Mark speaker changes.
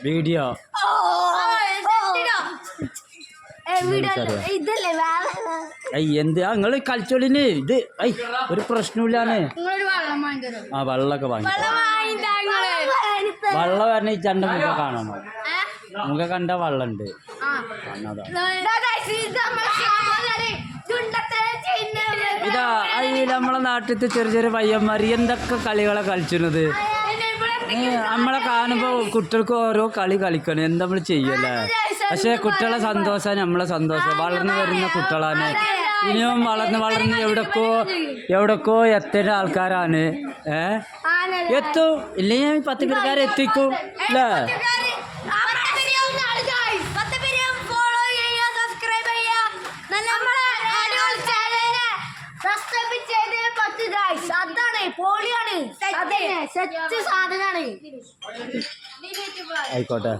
Speaker 1: Video എന്താ നിങ്ങള് കളിച്ചോളിന് ഇത് ഒരു പ്രശ്നമില്ലാന്ന്. ആ വെള്ളമൊക്കെ വാങ്ങി വെള്ളം പറഞ്ഞ ഈ ചണ്ട മുഖ കാണണോ? മുഖ കണ്ട വെള്ളമുണ്ട്. ഇതാ ഈ നമ്മളെ നാട്ടിലത്തെ ചെറിയ ചെറിയ പയ്യന്മാർ എന്തൊക്കെ കളികളെ കളിച്ചിരുന്നത്. നമ്മളെ കാണുമ്പോൾ കുട്ടികൾക്ക് ഓരോ കളി കളിക്കണം. എന്താ നമ്മൾ ചെയ്യല്ലേ? പക്ഷെ കുട്ടികളെ സന്തോഷം നമ്മളെ സന്തോഷം. വളർന്നു വരുന്ന കുട്ടികളാണ്. ഇനിയും വളർന്ന് എവിടക്കോ എത്തേണ്ട ആൾക്കാരാണ്. എത്തും ഇല്ലെങ്കിൽ 10 പേർക്കാരെ എത്തിക്കും അല്ലേ? ആയിക്കോട്ടെ.